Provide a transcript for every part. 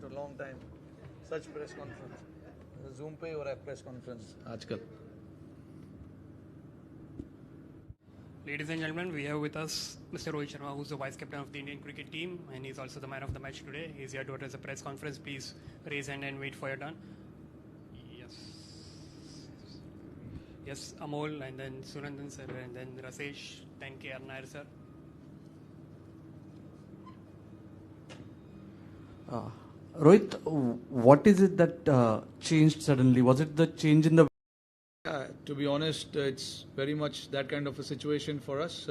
after a long time. Such press conference. Zoom पे हो रहा है press conference आजकल. Ladies and gentlemen, we have with us Mr. Rohit Sharma, who's the vice captain of the Indian cricket team, and he's also the man of the match today. He's here to address a press conference. Please raise hand and wait for your turn. Yes, Amol, and then Sunandan sir, and then Rasesh, then K.R. Nair sir. Rohit, what is it that changed suddenly? Was it the change in the... To be honest, it's very much that kind of a situation for us.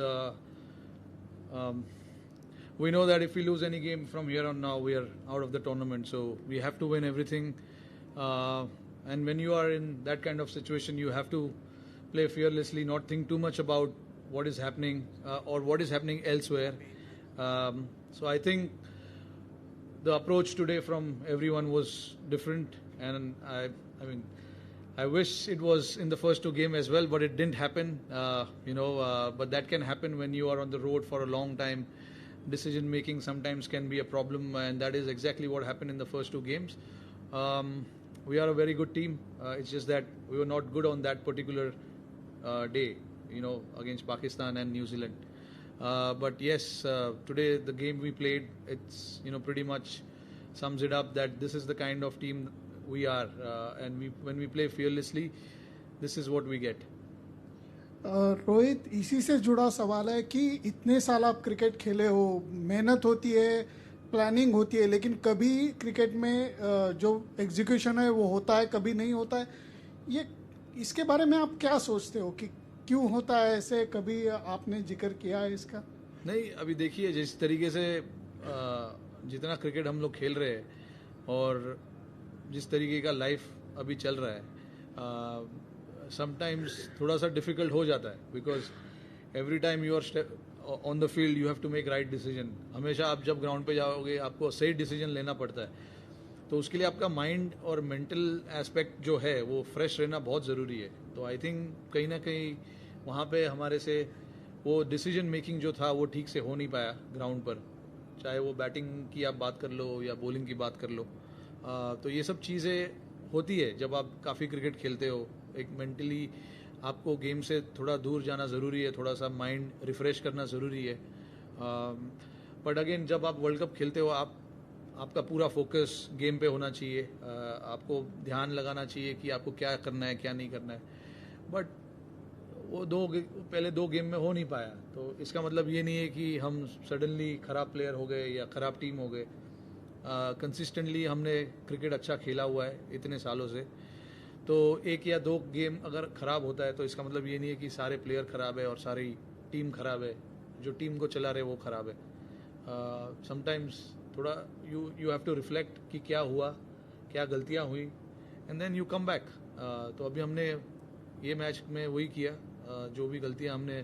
We know that if we lose any game from here on now, we are out of the tournament. So we have to win everything. And when you are in that kind of situation, you have to play fearlessly, not think too much about what is happening or what is happening elsewhere. So I think the approach today from everyone was different, and I mean, I wish it was in the first two games as well, but it didn't happen. But that can happen when you are on the road for a long time. Decision making sometimes can be a problem, and that is exactly what happened in the first two games. We are a very good team. It's just that we were not good on that particular day, against Pakistan and New Zealand. But yes, today the game we played, it's pretty much sums it up that this is the kind of team we are, and when we play fearlessly, this is what we get. Rohit, इसी से जुड़ा सवाल है कि इतने साल आप cricket खेले हो, मेहनत होती है, प्लानिंग होती है, लेकिन कभी क्रिकेट में जो एग्जीक्यूशन है वो होता है, कभी नहीं होता है. ये इसके बारे में आप क्या सोचते हो कि क्यों होता है ऐसे? कभी आपने जिक्र किया है इसका? नहीं, अभी देखिए जिस तरीके से जितना क्रिकेट हम लोग खेल रहे हैं और जिस तरीके का लाइफ अभी चल रहा है, समटाइम्स थोड़ा सा डिफिकल्ट हो जाता है, because every time you are on the field you have to make right decision. हमेशा आप जब ग्राउंड पे जाओगे आपको सही डिसीजन लेना पड़ता है, तो उसके लिए आपका माइंड और मेंटल एस्पेक्ट जो है वो फ्रेश रहना बहुत ज़रूरी है. तो आई थिंक कहीं ना कहीं वहाँ पे हमारे से वो डिसीजन मेकिंग जो था वो ठीक से हो नहीं पाया ग्राउंड पर, चाहे वो बैटिंग की आप बात कर लो या बॉलिंग की बात कर लो. तो ये सब चीज़ें होती है जब आप काफ़ी क्रिकेट खेलते हो. एक मेंटली आपको गेम से थोड़ा दूर जाना ज़रूरी है, थोड़ा सा माइंड रिफ़्रेश करना ज़रूरी है. बट अगेन जब आप वर्ल्ड कप खेलते हो आपका पूरा फोकस गेम पे होना चाहिए. आपको ध्यान लगाना चाहिए कि आपको क्या करना है क्या नहीं करना है. बट वो पहले दो गेम में हो नहीं पाया, तो इसका मतलब ये नहीं है कि हम सडनली ख़राब प्लेयर हो गए या ख़राब टीम हो गए. कंसिस्टेंटली हमने क्रिकेट अच्छा खेला हुआ है इतने सालों से. तो एक या दो गेम अगर ख़राब होता है तो इसका मतलब ये नहीं है कि सारे प्लेयर ख़राब है और सारी टीम ख़राब है, जो टीम को चला रहे वो ख़राब है. समटाइम्स थोड़ा यू हैव टू रिफ्लेक्ट कि क्या हुआ, क्या गलतियाँ हुई, and then you come back. तो अभी हमने ये मैच में वही किया, जो भी गलतियाँ हमने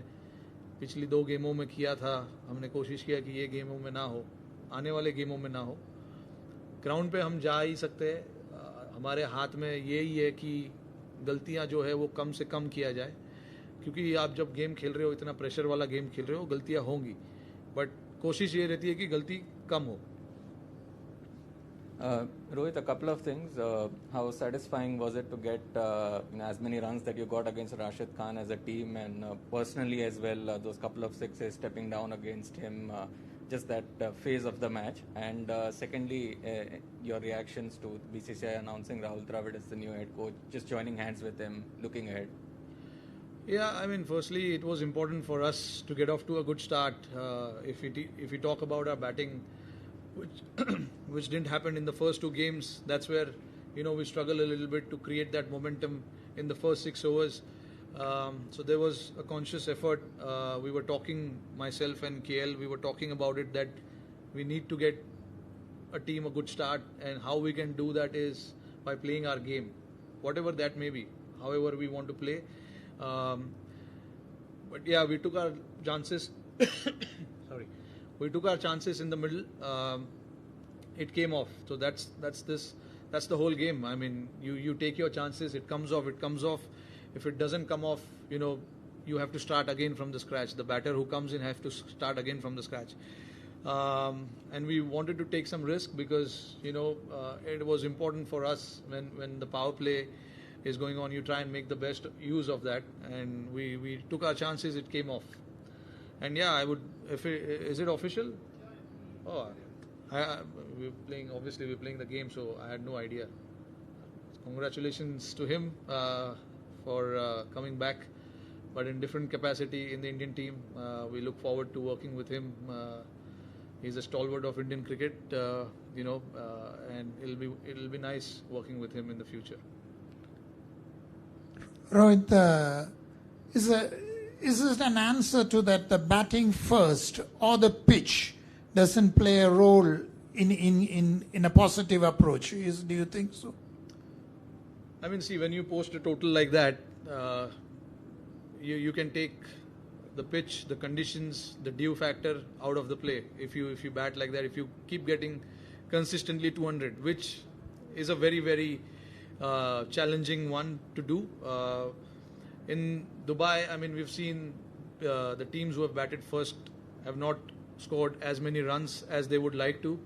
पिछली दो गेमों में किया था, हमने कोशिश किया कि ये गेमों में ना हो, आने वाले गेमों में ना हो. ग्राउंड पे हम जा ही सकते हैं, हमारे हाथ में यही है कि गलतियां जो है वो कम से कम किया जाए, क्योंकि आप जब गेम खेल रहे हो, इतना प्रेशर वाला गेम खेल रहे हो, गलतियां होंगी, बट कोशिश ये रहती है कि गलती कम हो. Rohit, a couple of things. How satisfying was it to get as many runs that you got against Rashid Khan as a team, and personally as well, those couple of sixes, stepping down against him, just that phase of the match? And secondly, your reactions to BCCI announcing Rahul Dravid as the new head coach, just joining hands with him, looking ahead. Yeah, I mean, firstly, it was important for us to get off to a good start. If we talk about our batting, which didn't happen in the first two games, that's where we struggle a little bit to create that momentum in the first 6 overs. So there was a conscious effort. We were talking, myself and KL, we were talking about it, that we need to get a team a good start, and how we can do that is by playing our game, whatever that may be, however we want to play. But yeah, we took our chances. Sorry. We took our chances in the middle. It came off. So that's the whole game. I mean, you take your chances. It comes off. If it doesn't come off, you have to start again from the scratch. The batter who comes in has to start again from the scratch. And we wanted to take some risk because it was important for us when the power play is going on. You try and make the best use of that, and we took our chances. It came off, and yeah, I would. Is it official? Oh, we're playing. Obviously, we're playing the game, so I had no idea. Congratulations to him for coming back, but in different capacity in the Indian team. We look forward to working with him. He's a stalwart of Indian cricket, and it'll be nice working with him in the future. Rohit, is it an answer to that the batting first or the pitch doesn't play a role in a positive approach? Do you think so? I mean, see, when you post a total like that, you can take the pitch, the conditions, the dew factor out of the play. If you bat like that, if you keep getting consistently 200, which is a very, very challenging one to do. In Dubai, I mean, we've seen the teams who have batted first have not scored as many runs as they would like to.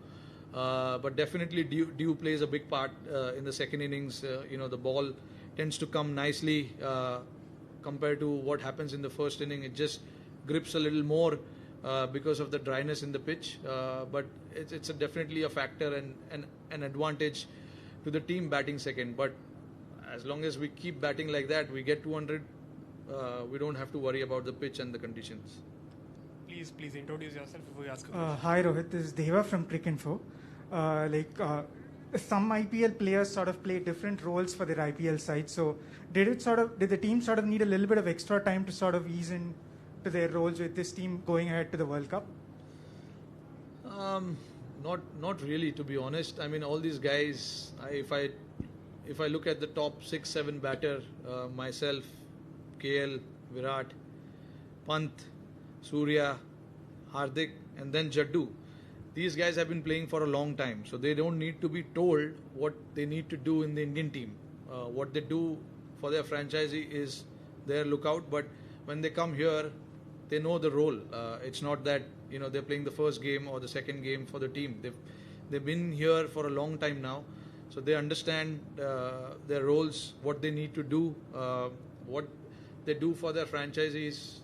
But definitely dew plays a big part in the second innings. The ball tends to come nicely compared to what happens in the first inning. It just grips a little more because of the dryness in the pitch. But it's definitely a factor and an advantage to the team batting second. But as long as we keep batting like that, we get 200. We don't have to worry about the pitch and the conditions. Please introduce yourself before you ask a question. Hi Rohit, this is Deva from Cricinfo. Some IPL players sort of play different roles for their IPL side. So did the team sort of need a little bit of extra time to sort of ease into their roles with this team going ahead to the World Cup? Not really, to be honest. I mean, all these guys. If I look at the top 6-7 batter, myself, KL, Virat, Pant, Surya, Hardik, and then Jaddu. These guys have been playing for a long time, so they don't need to be told what they need to do in the Indian team. What they do for their franchisee is their lookout, but when they come here, they know the role. It's not that they're playing the first game or the second game for the team. They've been here for a long time now, so they understand their roles, what they need to do, what they do for their franchisee is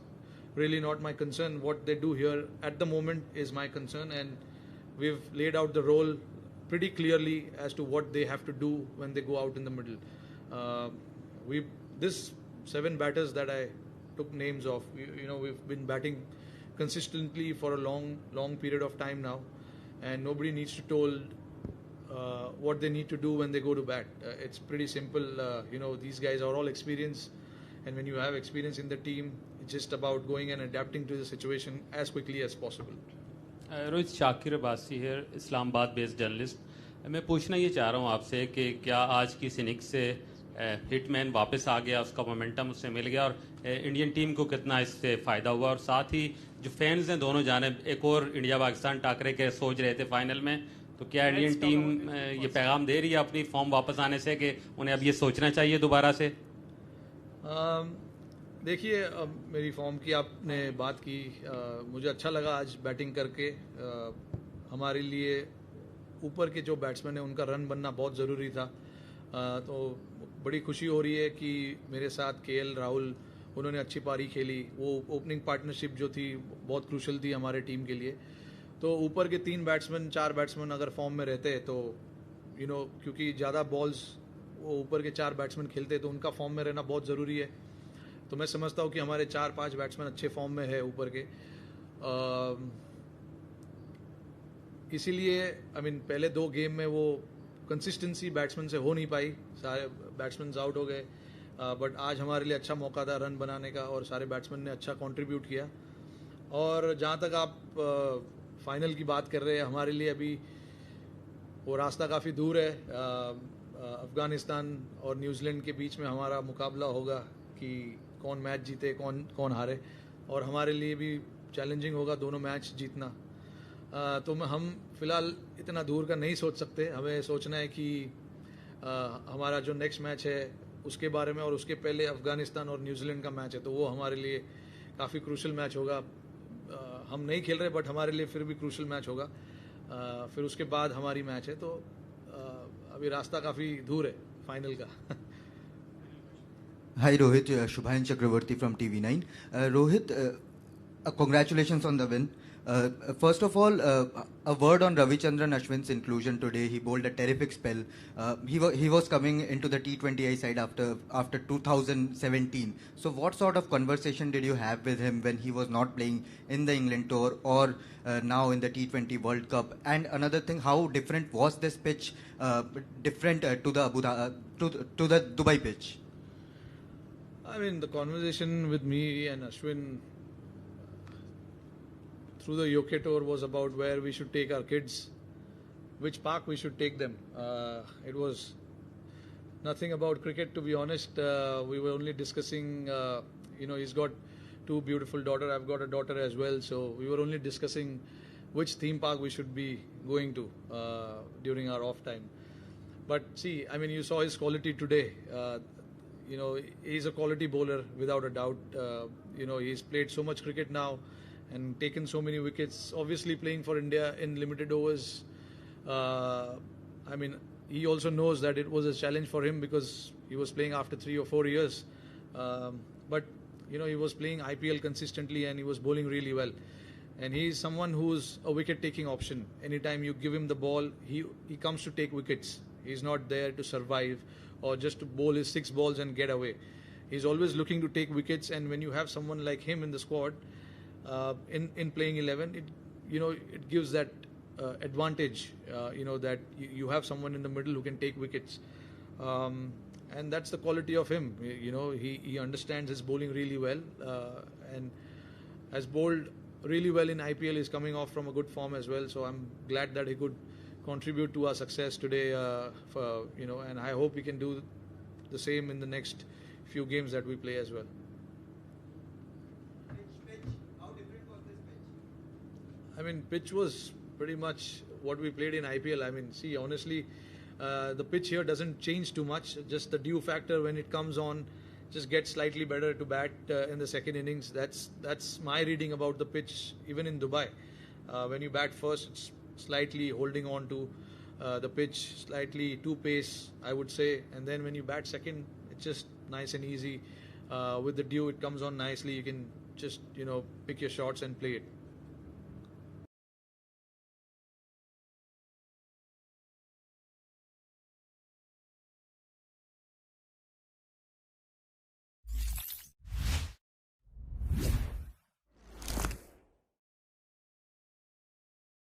really not my concern. What they do here at the moment is my concern, and we've laid out the role pretty clearly as to what they have to do when they go out in the middle. This 7 batters that I took names of, we've been batting consistently for a long period of time now, and nobody needs to told what they need to do when they go to bat. It's pretty simple. These guys are all experienced, and when you have experience in the team, it's just about going and adapting to the situation as quickly as possible. Rohit, Shakir Abbasi है, Islamabad based journalist. मैं पूछना ये चाह रहा हूँ आपसे कि क्या आज की इनिंग्स से हिटमैन वापस आ गया, उसका मोमेंटम उससे मिल गया, और इंडियन टीम को कितना इससे फ़ायदा हुआ, और साथ ही जो फैंस हैं दोनों जानिब एक और इंडिया पाकिस्तान टाकरे के सोच रहे थे फाइनल में, तो क्या इंडियन टीम ये पैगाम दे रही है अपनी फॉर्म वापस आने से कि उन्हें अब ये सोचना चाहिए दोबारा से? देखिए, मेरी फॉर्म की आपने बात की, मुझे अच्छा लगा आज बैटिंग करके। हमारे लिए ऊपर के जो बैट्समैन हैं उनका रन बनना बहुत ज़रूरी था, तो बड़ी खुशी हो रही है कि मेरे साथ केएल राहुल, उन्होंने अच्छी पारी खेली। वो ओपनिंग पार्टनरशिप जो थी बहुत क्रूशल थी हमारे टीम के लिए। तो ऊपर के 4 बैट्समैन अगर फॉर्म में रहते तो क्योंकि ज़्यादा बॉल्स वो ऊपर के 4 बैट्समैन खेलते तो उनका फॉर्म में रहना बहुत ज़रूरी है। तो मैं समझता हूँ कि हमारे 4-5 बैट्समैन अच्छे फॉर्म में है ऊपर के, इसीलिए पहले 2 गेम में वो कंसिस्टेंसी बैट्समैन से हो नहीं पाई, सारे बैट्समैन आउट हो गए। बट आज हमारे लिए अच्छा मौका था रन बनाने का, और सारे बैट्समैन ने अच्छा कंट्रीब्यूट किया। और जहाँ तक आप फाइनल की बात कर रहे हैं, हमारे लिए अभी वो रास्ता काफ़ी दूर है। अफ़गानिस्तान और न्यूजीलैंड के बीच में हमारा मुकाबला होगा कि कौन मैच जीते, कौन हारे, और हमारे लिए भी चैलेंजिंग होगा दोनों मैच जीतना। तो हम फ़िलहाल इतना दूर का नहीं सोच सकते। हमें सोचना है कि हमारा जो नेक्स्ट मैच है उसके बारे में, और उसके पहले अफ़गानिस्तान और न्यूजीलैंड का मैच है, तो वो हमारे लिए काफ़ी क्रूशल मैच होगा। हम नहीं खेल रहे बट हमारे लिए फिर भी क्रूशल मैच होगा. फिर उसके बाद हमारी मैच है, तो अभी रास्ता काफ़ी दूर है फाइनल का. Hi Rohit, Shubhayan Chakravarti from TV9. Rohit, congratulations on the win. First of all, a word on Ravichandran Ashwin's inclusion today. He bowled a terrific spell. He was coming into the T20I side after 2017. So what sort of conversation did you have with him when he was not playing in the England tour or now in the T20 World Cup? And another thing, how different was this pitch different to the Dubai pitch? I mean, the conversation with me and Ashwin through the UK tour was about where we should take our kids, which park we should take them. It was nothing about cricket, to be honest. We were only discussing, he's got two beautiful daughters. I've got a daughter as well. So we were only discussing which theme park we should be going to during our off time. But see, I mean, you saw his quality today. He's a quality bowler without a doubt. He's played so much cricket now and taken so many wickets. Obviously, playing for India in limited overs. He also knows that it was a challenge for him because he was playing after 3 or 4 years. But he was playing IPL consistently and he was bowling really well. And he's someone who's a wicket-taking option. Anytime you give him the ball, he comes to take wickets. He's not there to survive or just to bowl his 6 balls and get away. He's always looking to take wickets, and when you have someone like him in the squad, in playing 11, it gives that advantage. That you have someone in the middle who can take wickets, and that's the quality of him. He understands his bowling really well, and has bowled really well in IPL. He's coming off from a good form as well. So I'm glad that he could contribute to our success today. And I hope we can do the same in the next few games that we play as well. How different was this pitch? I mean, pitch was pretty much what we played in IPL. I mean, see, honestly, the pitch here doesn't change too much. Just the dew factor when it comes on just gets slightly better to bat in the second innings. That's my reading about the pitch, even in Dubai. When you bat first, it's slightly holding on to the pitch, slightly too pace, I would say. And then when you bat second, it's just nice and easy. With the dew, it comes on nicely. You can just, pick your shots and play it.